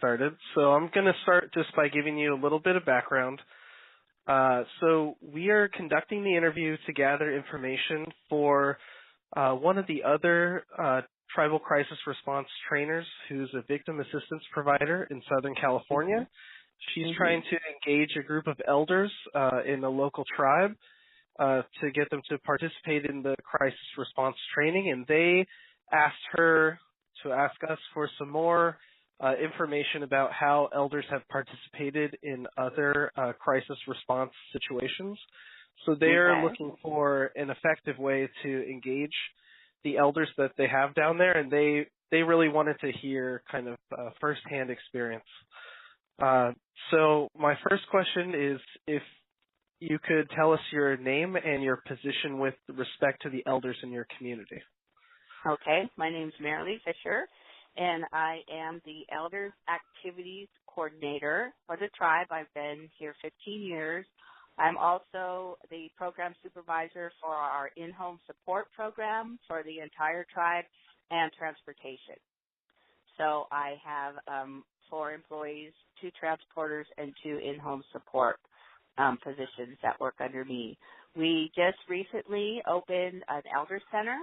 started. So I'm going to start just by giving you a little bit of background. So we are conducting the interview to gather information for one of the other tribal crisis response trainers who's a victim assistance provider in Southern California. She's trying to engage a group of elders in a local tribe to get them to participate in the crisis response training, and they asked her to ask us for some more information about how elders have participated in other crisis response situations. So they're looking for an effective way to engage the elders that they have down there, and they really wanted to hear kind of firsthand experience. So my first question is if you could tell us your name and your position with respect to the elders in your community. Okay, my name's Merilee Fisher, and I am the Elders Activities Coordinator for the tribe. I've been here 15 years. I'm also the program supervisor for our in-home support program for the entire tribe and transportation. So I have 4 employees, 2 transporters, and 2 in-home support positions that work under me. We just recently opened an elder center.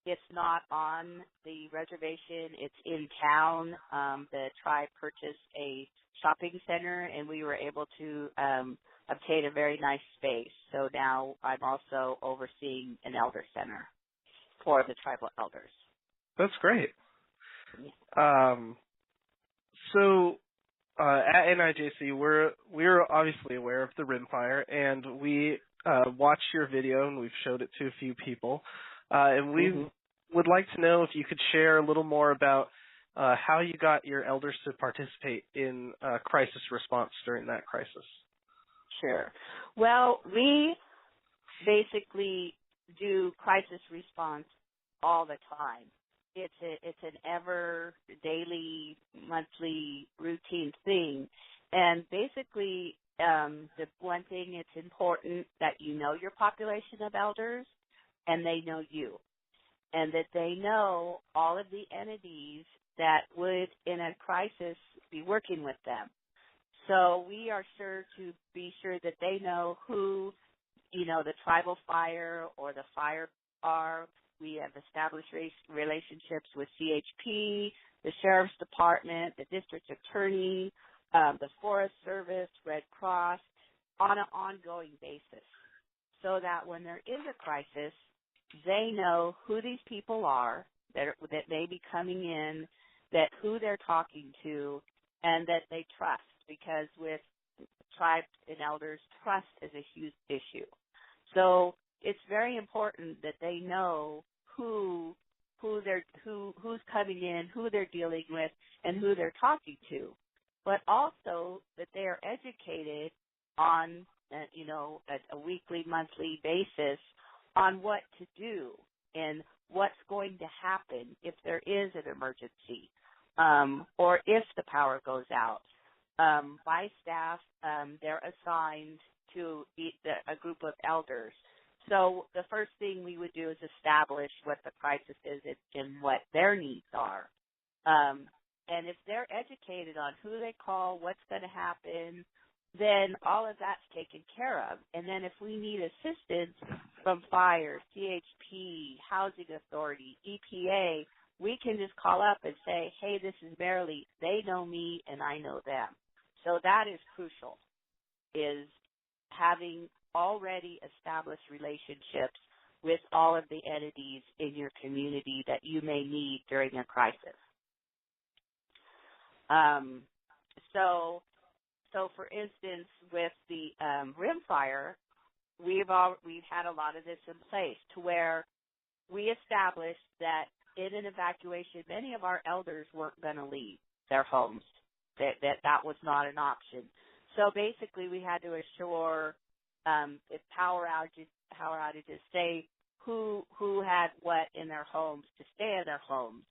It's not on the reservation. It's in town. The tribe purchased a shopping center, and we were able to obtain a very nice space. So now I'm also overseeing an elder center for the tribal elders. That's great. So at NIJC, we're obviously aware of the rim fire, and we watched your video, and we've showed it to a few people. And we would like to know if you could share a little more about how you got your elders to participate in crisis response during that crisis. Sure. Well, we basically do crisis response all the time. It's an ever daily, monthly routine thing. And basically, the one thing, it's important that you know your population of elders and they know you, and that they know all of the entities that would, in a crisis, be working with them. So we are sure to be sure that they know who, the tribal fire or the fire are. We have established relationships with CHP, the Sheriff's Department, the District Attorney, the Forest Service, Red Cross, on an ongoing basis, so that when there is a crisis, they know who these people are that may be coming in, that who they're talking to, and that they trust, because with tribes and elders, trust is a huge issue. So it's very important that they know who's coming in, who they're dealing with, and who they're talking to, but also that they are educated on, a weekly, monthly basis on what to do and what's going to happen if there is an emergency, or if the power goes out. By staff, they're assigned to a group of elders. So the first thing we would do is establish what the crisis is and what their needs are. And if they're educated on who they call, what's going to happen, then all of that's taken care of. And then if we need assistance from fire, CHP, Housing Authority, EPA, we can just call up and say, hey, this is Merilee. They know me and I know them. So that is crucial, is having already established relationships with all of the entities in your community that you may need during a crisis. So for instance, with the rim fire, we've had a lot of this in place to where we established that in an evacuation, many of our elders weren't going to leave their homes. That was not an option. So basically, we had to assure if power outages, say who had what in their homes to stay in their homes.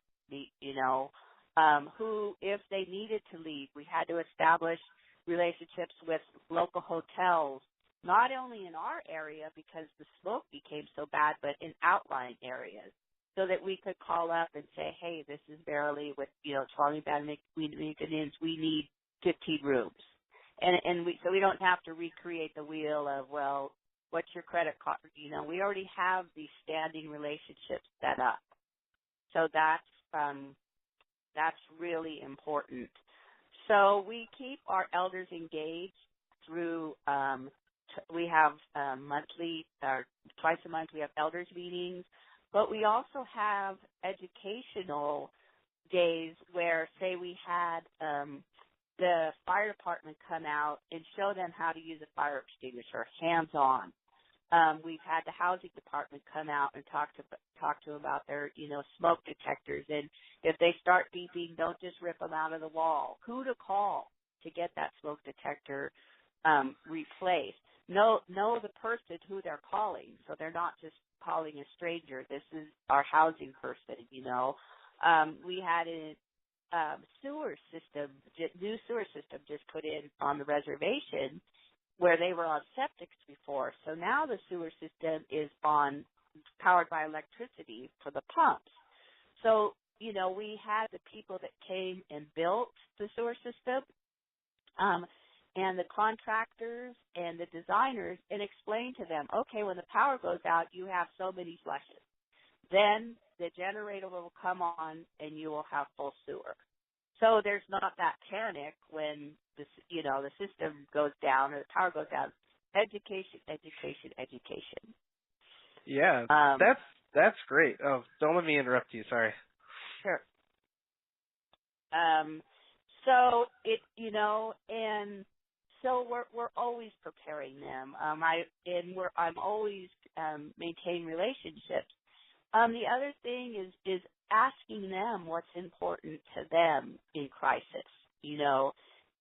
Who, if they needed to leave, we had to establish relationships with local hotels, not only in our area because the smoke became so bad, but in outlying areas. so that we could call up and say, hey, this is Merilee with, Swami Band we need 15 rooms. And so we don't have to recreate the wheel of, well, what's your credit card? We already have these standing relationships set up. So that's really important. So we keep our elders engaged through, we have monthly, or twice a month we have elders meetings, but we also have educational days where, say, we had the fire department come out and show them how to use a fire extinguisher, hands-on. We've had the housing department come out and talk to them about their, smoke detectors. And if they start beeping, don't just rip them out of the wall. Who to call to get that smoke detector replaced? Know the person who they're calling, so they're not just calling a stranger. This is our housing person. We had a sewer system, new sewer system just put in on the reservation, where they were on septics before. So now the sewer system is powered by electricity for the pumps. So, we had the people that came and built the sewer system, and the contractors and the designers, and explained to them, okay, when the power goes out, you have so many flushes. Then the generator will come on and you will have full sewer. So there's not that panic when the system goes down or the power goes down. Education, education, education. Yeah, that's great. Oh, don't let me interrupt you. Sorry. Sure. So and so we're always preparing them. I'm always maintaining relationships. The other thing is asking them what's important to them in crisis.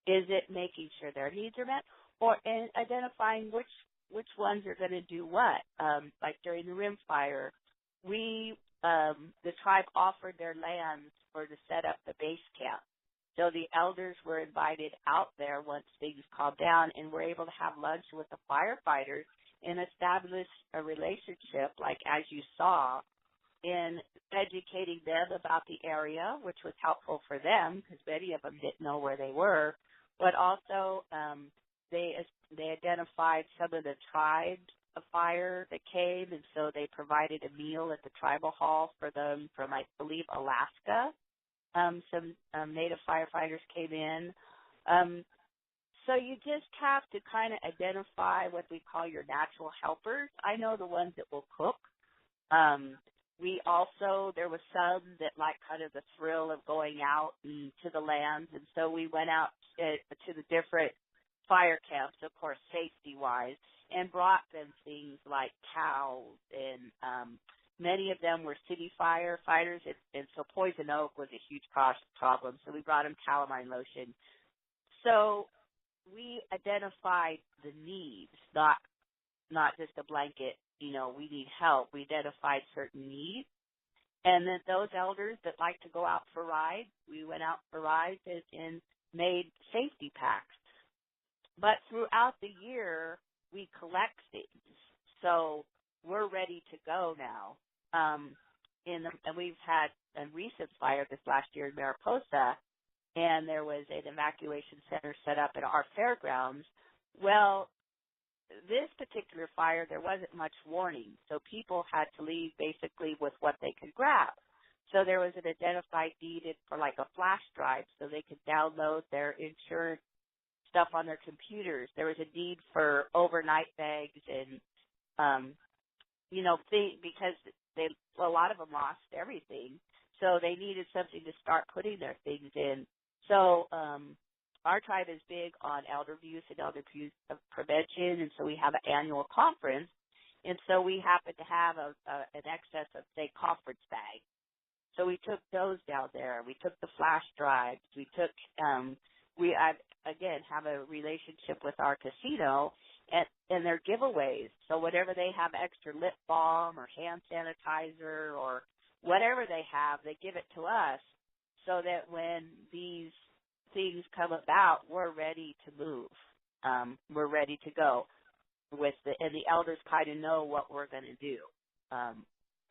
Is it making sure their needs are met, and identifying which ones are going to do what? Like during the rim fire, the tribe offered their lands to set up the base camp. So the elders were invited out there once things calmed down, and were able to have lunch with the firefighters and establish a relationship, like as you saw, in educating them about the area, which was helpful for them because many of them didn't know where they were. But also they identified some of the tribes of fire that came, and so they provided a meal at the tribal hall for them from, I believe, Alaska. Some Native firefighters came in. So you just have to kind of identify what we call your natural helpers. I know the ones that will cook. There was some that like kind of the thrill of going out to the lands, and so we went out to the different fire camps, of course, safety-wise, and brought them things like towels, and many of them were city firefighters, and so poison oak was a huge problem, so we brought them calamine lotion. So we identified the needs, not just a blanket, we need help. We identified certain needs. And then those elders that like to go out for rides, we went out for rides and made safety packs. But throughout the year, we collect things. So we're ready to go now. And we've had a recent fire this last year in Mariposa, and there was an evacuation center set up at our fairgrounds. Well, this particular fire, there wasn't much warning, so people had to leave basically with what they could grab. So there was an identified needed for like a flash drive so they could download their insurance stuff on their computers. There was a need for overnight bags and, because a lot of them lost everything, so they needed something to start putting their things in. So our tribe is big on elder abuse and elder abuse prevention, and so we have an annual conference, and so we happen to have an excess of, say, conference bags. So we took those down there. We took the flash drives. We took, again, have a relationship with our casino, and their giveaways. So whatever they have extra lip balm or hand sanitizer or whatever they have, they give it to us so that when these things come about, we're ready to move. We're ready to go and the elders kind of know what we're going to do.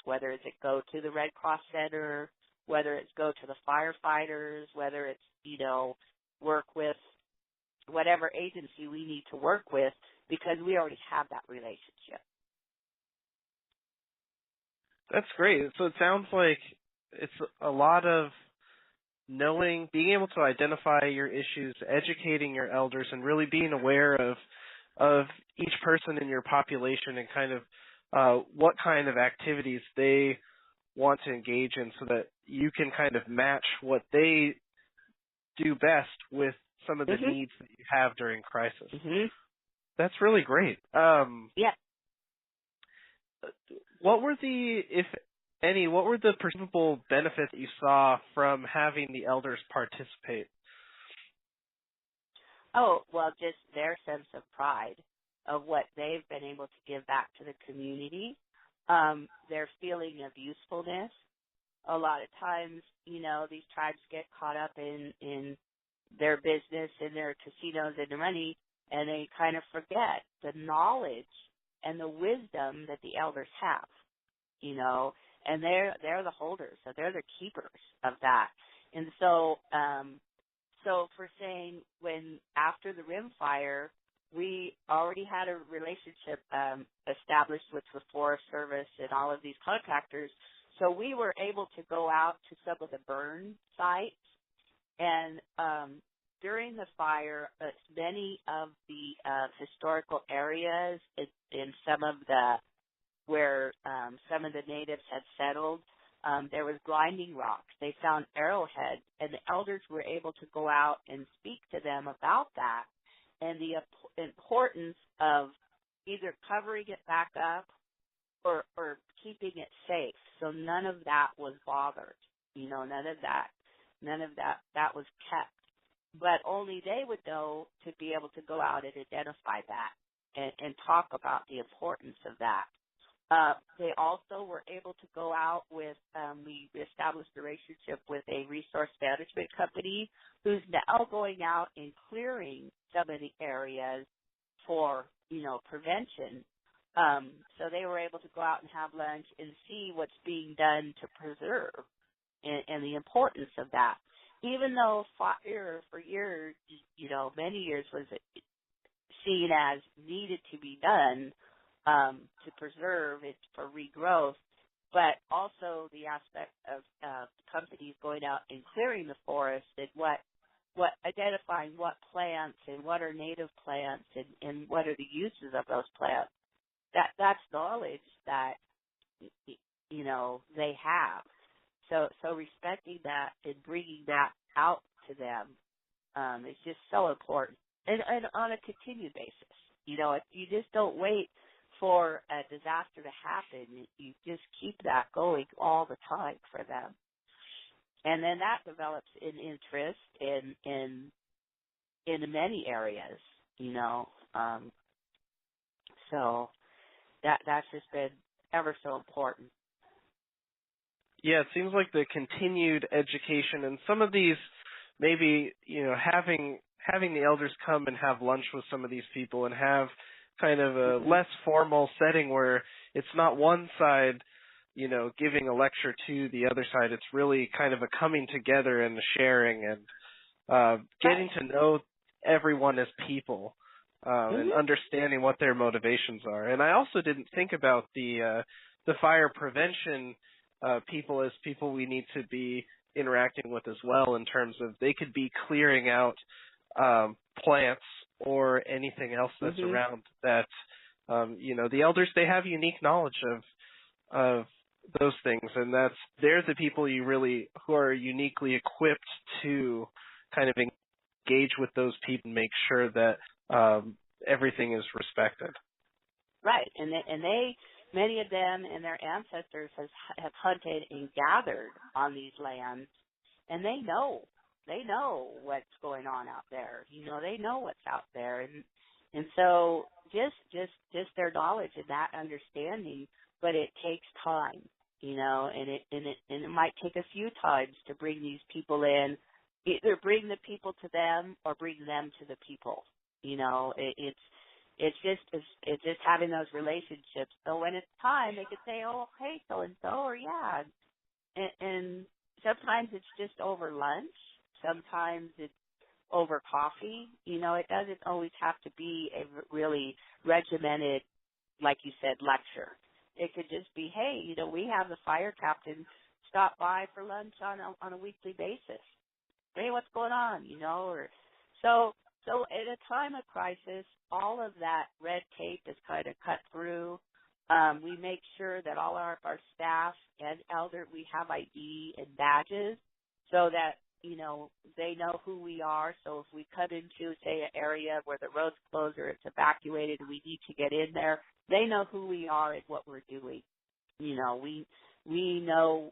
whether it's go to the Red Cross Center, whether it's go to the firefighters, whether it's, work with whatever agency we need to work with, because we already have that relationship. That's great. So it sounds like it's a lot of being able to identify your issues, educating your elders, and really being aware of each person in your population and kind of what kind of activities they want to engage in, so that you can kind of match what they do best with some of the needs that you have during crisis. That's really great. Yeah. What were if any, perceivable benefits that you saw from having the elders participate? Oh, well, just their sense of pride of what they've been able to give back to the community, their feeling of usefulness. A lot of times, these tribes get caught up in their business and their casinos and their money, and they kind of forget the knowledge and the wisdom that the elders have, and they're the holders, so they're the keepers of that. And so, for saying, when after the rim fire, we already had a relationship established with the Forest Service and all of these contractors, so we were able to go out to some of the burn sites. And during the fire, many of the historical areas in some of where some of the natives had settled, there was grinding rocks. They found arrowheads, and the elders were able to go out and speak to them about that and the importance of either covering it back up or keeping it safe. So none of that was bothered. None of that was kept. But only they would know to be able to go out and identify that and talk about the importance of that. They also were able to go out with, we established a relationship with a resource management company who's now going out and clearing some of the areas for, prevention. So they were able to go out and have lunch and see what's being done to preserve and the importance of that. Even though fire for years, many years was seen as needed to be done to preserve it for regrowth, but also the aspect of companies going out and clearing the forest and what identifying what plants and what are native plants and what are the uses of those plants. That's knowledge that they have. So respecting that and bringing that out to them is just so important, and on a continued basis. You just don't wait for a disaster to happen. You just keep that going all the time for them, and then that develops an interest in many areas. So that's just been ever so important. Yeah, it seems like the continued education and some of these, maybe, having the elders come and have lunch with some of these people and have kind of a less formal setting where it's not one side, giving a lecture to the other side. It's really kind of a coming together and a sharing and getting to know everyone as people and understanding what their motivations are. And I also didn't think about the fire prevention people as people we need to be interacting with as well, in terms of they could be clearing out plants or anything else that's around that, the elders, they have unique knowledge of those things, and they're the people who are uniquely equipped to kind of engage with those people and make sure that everything is respected. Right, and they many of them and their ancestors have hunted and gathered on these lands, and they know what's going on out there. They know what's out there, and so just their knowledge and that understanding. But it takes time, and it might take a few times to bring these people in, either bring the people to them or bring them to the people. it's just having those relationships. So when it's time, they could say, "Oh, hey, so and so," or "Yeah," and sometimes it's just over lunch. Sometimes it's over coffee. It doesn't always have to be a really regimented, like you said, lecture. It could just be, "Hey, we have the fire captain stop by for lunch on a weekly basis. Hey, what's going on?" Or so at a time of crisis, all of that red tape is kind of cut through. We make sure that all our staff and elder, we have ID and badges so that, they know who we are. So if we come into, say, an area where the road's closed or it's evacuated and we need to get in there, they know who we are and what we're doing. We know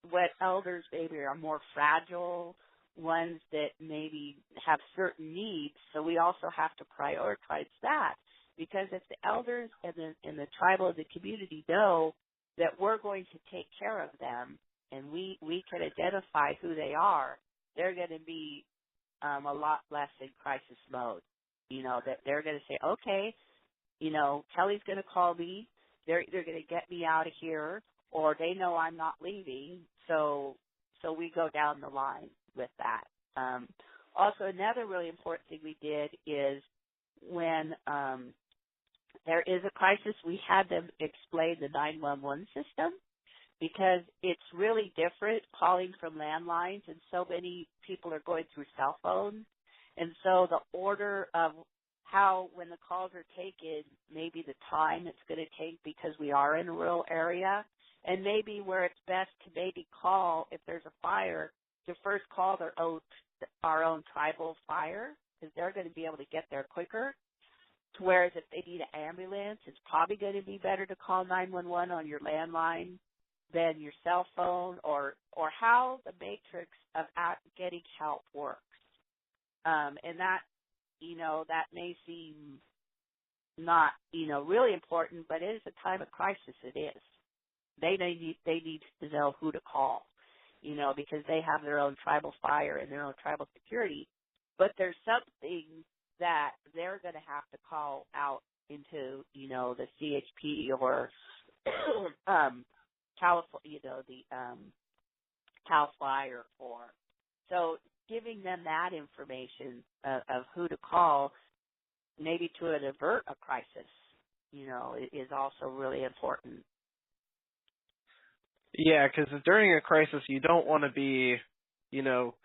what elders maybe are more fragile, ones that maybe have certain needs. So we also have to prioritize that, because if the elders and the tribal of the community know that we're going to take care of them and we can identify who they are, they're going to be a lot less in crisis mode. That they're going to say, "Okay, Kelly's going to call me. They're going to get me out of here," or they know I'm not leaving. So we go down the line with that. Also, another really important thing we did is when there is a crisis, we had them explain the 911 system, because it's really different calling from landlines, and so many people are going through cell phones. And so the order of how, when the calls are taken, maybe the time it's going to take, because we are in a rural area, and maybe where it's best to maybe call, if there's a fire, to first call our own tribal fire, because they're going to be able to get there quicker. Whereas if they need an ambulance, it's probably going to be better to call 911 on your landline than your cell phone, or how the matrix of getting help works. And that, that may seem not, really important, but it is a time of crisis. It is. They need to know who to call, because they have their own tribal fire and their own tribal security. But there's something that they're going to have to call out into, the CHP or California, the Cal Fire for. So giving them that information of who to call, maybe to avert a crisis, is also really important. Yeah, because during a crisis, you don't want to be,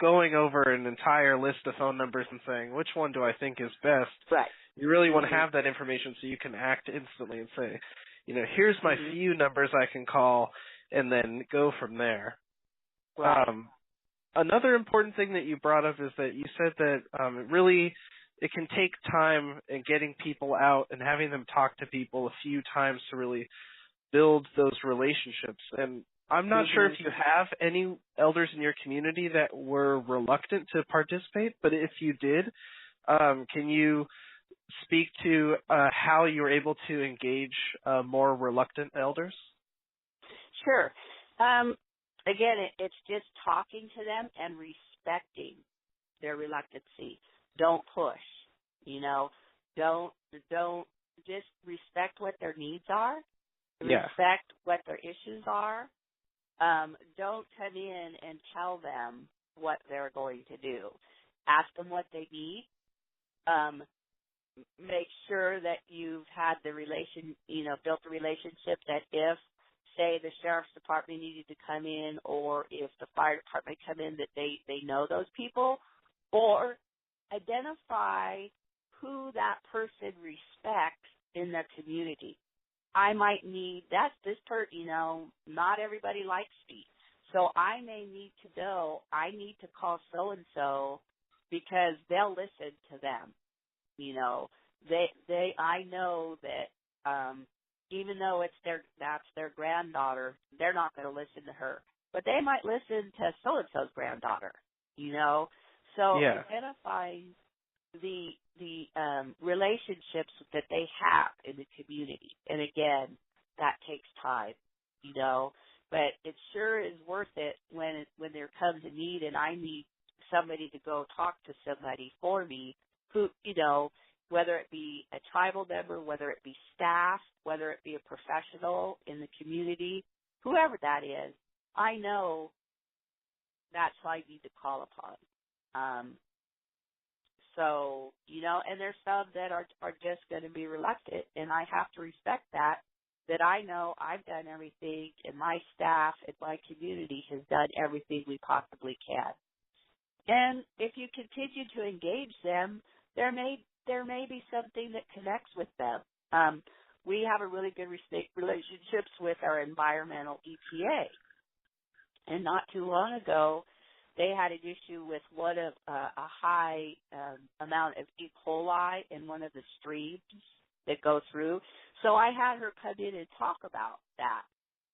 going over an entire list of phone numbers and saying, which one do I think is best? Right. You really want to have that information so you can act instantly and say, here's my few numbers I can call, and then go from there. Right. Another important thing that you brought up is that you said that it can take time in getting people out and having them talk to people a few times to really build those relationships. And I'm not sure if you have any elders in your community that were reluctant to participate, but if you did, can you speak to how you were able to engage more reluctant elders? Sure. Again, it's just talking to them and respecting their reluctancy. Don't push, don't just respect what their needs are, respect what their issues are. Don't come in and tell them what they're going to do. Ask them what they need. Make sure that you've had the built the relationship that if, say, the sheriff's department needed to come in, or if the fire department come in, that they know those people, or identify who that person respects in their community. I might need, not everybody likes me. So I may need to know, I need to call so-and-so because they'll listen to them. I know that, even though that's their granddaughter, they're not going to listen to her, but they might listen to so-and-so's granddaughter, So identifying the relationships that they have in the community. And again, that takes time, but it sure is worth it when there comes a need and I need somebody to go talk to somebody for me who, whether it be a tribal member, whether it be staff, whether it be a professional in the community, whoever that is, I know that's who I need to call upon. So, and there's some that are just going to be reluctant, and I have to respect that I know I've done everything, and my staff and my community has done everything we possibly can. And if you continue to engage them, there may be something that connects with them. We have a really good relationships with our environmental EPA, and not too long ago, they had an issue with one of a high amount of E. coli in one of the streams that go through. So I had her come in and talk about that.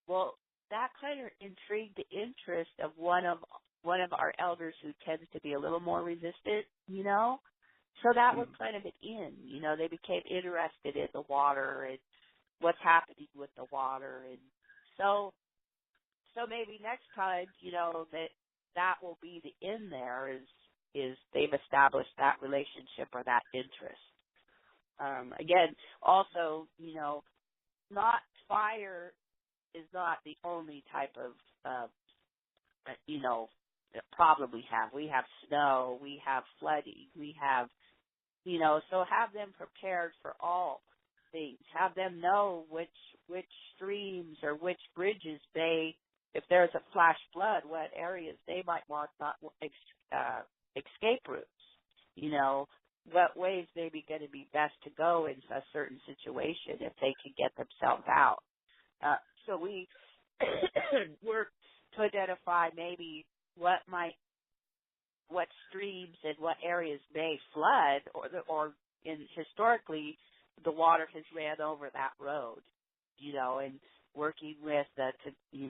Well, that kind of intrigued the interest of one of our elders who tends to be a little more resistant, So that was kind of an in, they became interested in the water and what's happening with the water. And so maybe next time, that will be the in there is they've established that relationship or that interest. Again, also, not fire is not the only type of, problem we have. We have snow, we have flooding, we have, so have them prepared for all things. Have them know which streams or which bridges if there's a flash flood, what areas they might want not escape routes. What ways may be going to be best to go in a certain situation if they can get themselves out. So we work to identify maybe what streams and what areas may flood, or historically the water has ran over that road, and working with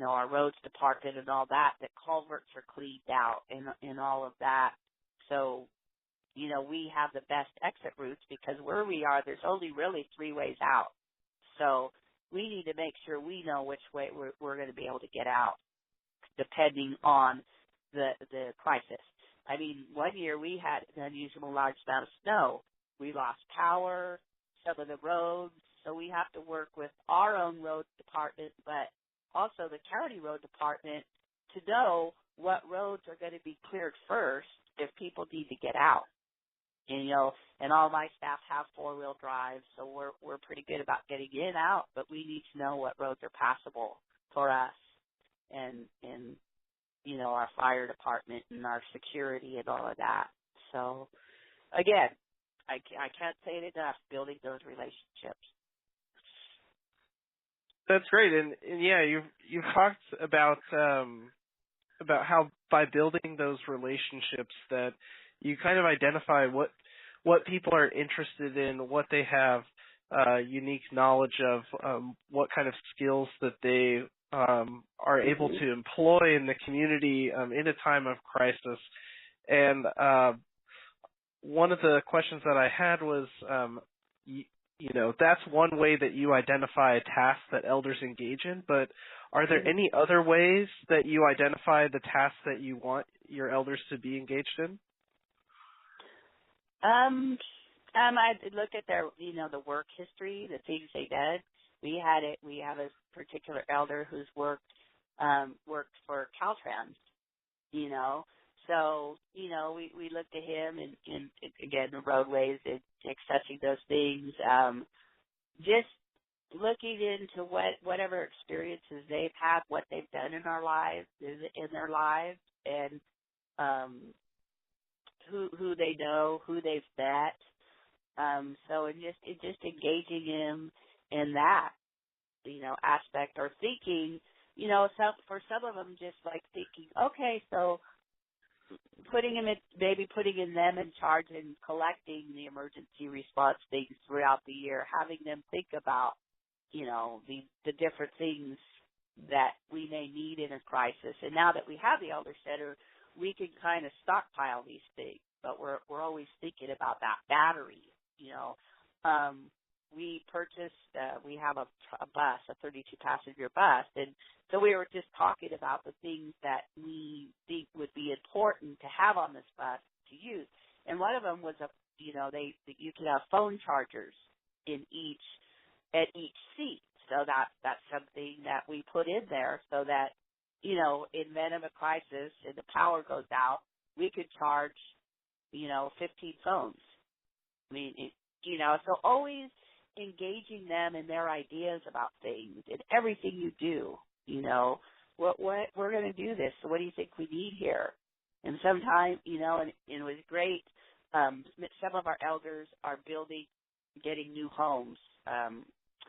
our roads department and all that culverts are cleaned out and all of that. So, we have the best exit routes because where we are, there's only really 3 ways out. So we need to make sure we know which way we're going to be able to get out, depending on the crisis. I mean, one year we had an unusual large amount of snow. We lost power, some of the roads, so we have to work with our own road department, but also the county road department to know what roads are going to be cleared first if people need to get out. And, and all my staff have 4-wheel drive, so we're pretty good about getting in and out, but we need to know what roads are passable for us and our fire department and our security and all of that. So, again, I can't say it enough, building those relationships. That's great, and yeah, you've talked about how by building those relationships that you kind of identify what people are interested in, what they have unique knowledge of, what kind of skills that they are able to employ in the community in a time of crisis. And one of the questions that I had was, that's one way that you identify a task that elders engage in, but are there any other ways that you identify the tasks that you want your elders to be engaged in? I look at their, the work history, the things they did. We have a particular elder who's worked for Caltrans, So, we looked at him and again, the roadways and accessing those things, just looking into whatever experiences they've had, what they've done in their lives, and who they know, who they've met. So just engaging him in that, aspect, or thinking, for some of them, just like thinking, okay, so putting them in charge and collecting the emergency response things throughout the year, having them think about, the different things that we may need in a crisis. And now that we have the Elder Center, we can kind of stockpile these things, but we're always thinking about that battery, We have a bus, a 32-passenger bus, and so we were just talking about the things that we think would be important to have on this bus to use. And one of them was you can have phone chargers at each seat. So that's something that we put in there so that, in event of a crisis and the power goes out, we could charge, 15 phones. I mean, so always engaging them in their ideas about things and everything you do, what we're going to do this. So what do you think we need here? And sometimes, and it was great. Some of our elders are getting new homes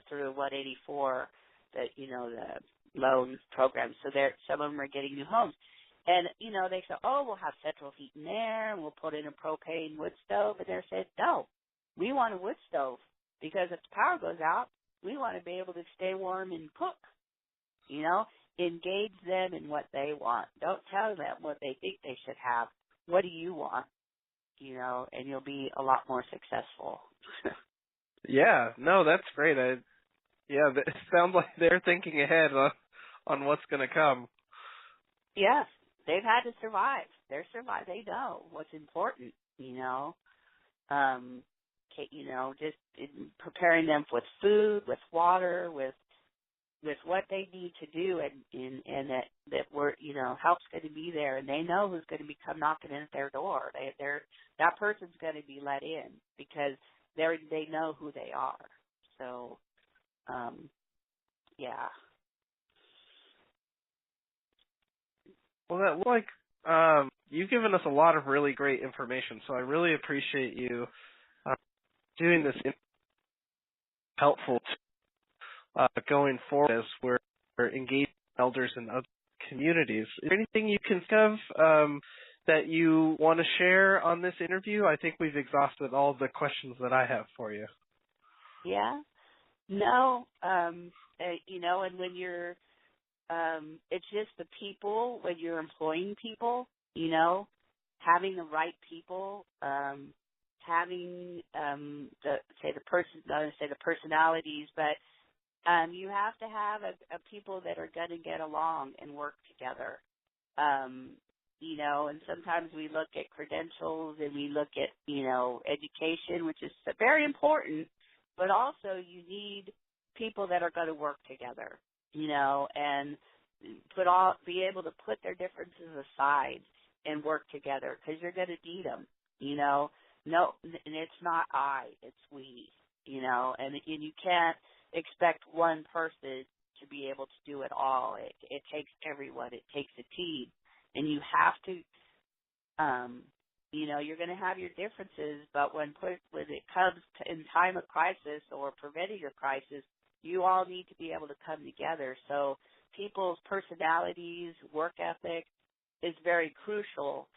through 184, the loan program. So some of them are getting new homes. And, they say, oh, we'll have central heat and air, and we'll put in a propane wood stove. And they're saying, no, we want a wood stove because if the power goes out, we want to be able to stay warm and cook. Engage them in what they want. Don't tell them what they think they should have. What do you want? And you'll be a lot more successful. Yeah, no, that's great. It sounds like they're thinking ahead on what's going to come. Yes, they've had to survive. They know what's important, just preparing them with food, with water, with what they need to do, and that we're, help's going to be there, and they know who's going to come knocking in at their door. That person's going to be let in because they know who they are. So, yeah. Well, that looks like you've given us a lot of really great information, so I really appreciate you doing this helpful going forward as we're engaging elders in other communities. Is there anything you can think of that you want to share on this interview? I think we've exhausted all the questions that I have for you. Yeah. No. And when you're, it's just the people, when you're employing people, having the right people, having the personalities, but you have to have a people that are going to get along and work together. And sometimes we look at credentials and we look at, education, which is very important, but also you need people that are going to work together, and be able to put their differences aside and work together because you're going to need them, No, and it's not it's we, and you can't expect one person to be able to do it all. It takes everyone. It takes a team. And you have to, you're going to have your differences, but when it comes to in time of crisis or preventing a crisis, you all need to be able to come together. So people's personalities, work ethic is very crucial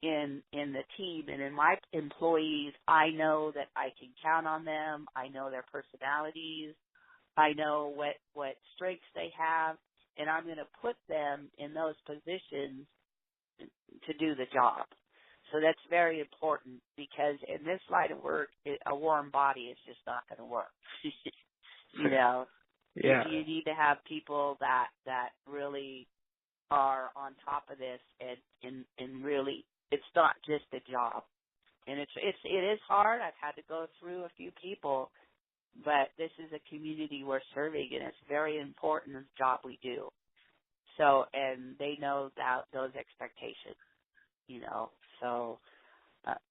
in the team. And in my employees, I know that I can count on them. I know their personalities. I know what strengths they have, and I'm going to put them in those positions to do the job. So that's very important because in this line of work, a warm body is just not going to work. Yeah. You need to have people that really are on top of this and really, it's not just a job. And it is hard. I've had to go through a few people, but this is a community we're serving, and it's very important the job we do. So, and they know those expectations, So,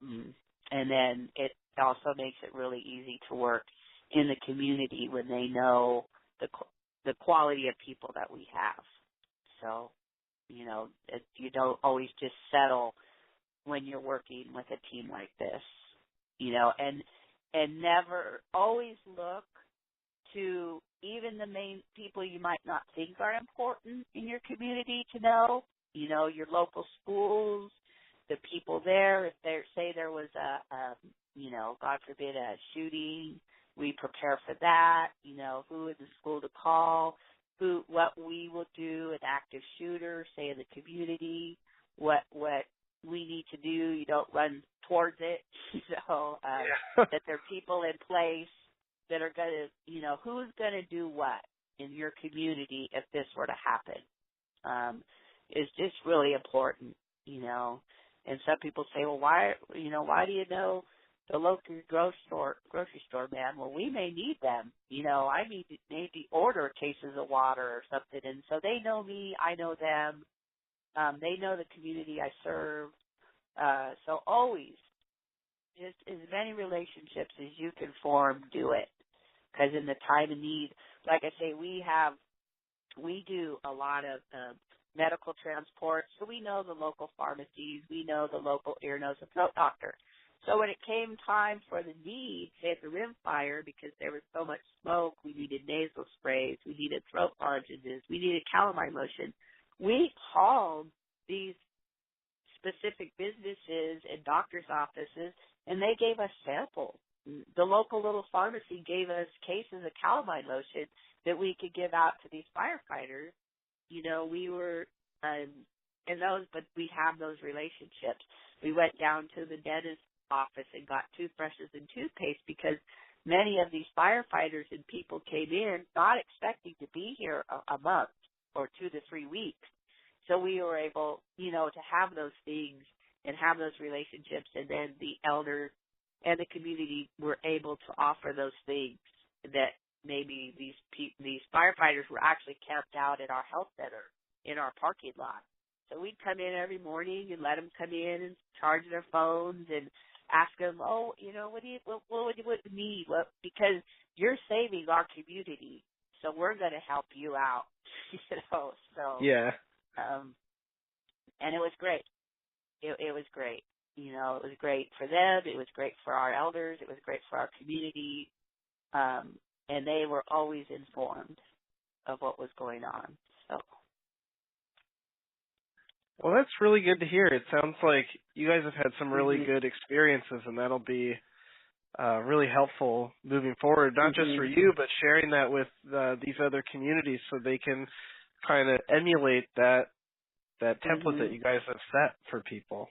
and then it also makes it really easy to work in the community when they know the quality of people that we have. So, you don't always just settle when you're working with a team like this, and never always look to even the main people you might not think are important in your community to know, your local schools, the people there. If there was God forbid, a shooting, we prepare for that, who in the school to call, what we will do, an active shooter, say in the community, what we need to do. You don't run towards it. That there are people in place that are going to, who's going to do what in your community if this were to happen, is just really important, And some people say, well, why do you know the local grocery store man, well, we may need them. I need to maybe order cases of water or something. And so they know me, I know them. They know the community I serve. So always, just as many relationships as you can form, do it. Because in the time of need, like I say, we do a lot of medical transport, so we know the local pharmacies, we know the local ear, nose, and throat doctor. So when it came time for the need, say at the rim fire, because there was so much smoke, we needed nasal sprays, we needed throat lozenges, we needed calamine lotion, we called these specific businesses and doctor's offices, and they gave us samples. The local little pharmacy gave us cases of calamine lotion that we could give out to these firefighters. We were in those, but we have those relationships. We went down to the dentist's office and got toothbrushes and toothpaste because many of these firefighters and people came in not expecting to be here a month or 2 to 3 weeks. So we were able, to have those things and have those relationships, and then the elders and the community were able to offer those things that maybe these firefighters were actually camped out at our health center in our parking lot. So we'd come in every morning and let them come in and charge their phones and ask them, what do you need? Because you're saving our community, so we're going to help you out. So Yeah. And it was great. It was great. It was great for them. It was great for our elders. It was great for our community. And they were always informed of what was going on. So. Well, that's really good to hear. It sounds like you guys have had some really good experiences, and that'll be really helpful moving forward, not just for you, but sharing that with these other communities so they can kind of emulate that template that you guys have set for people.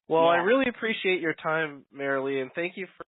Well, I really appreciate your time, Merilee, and thank you for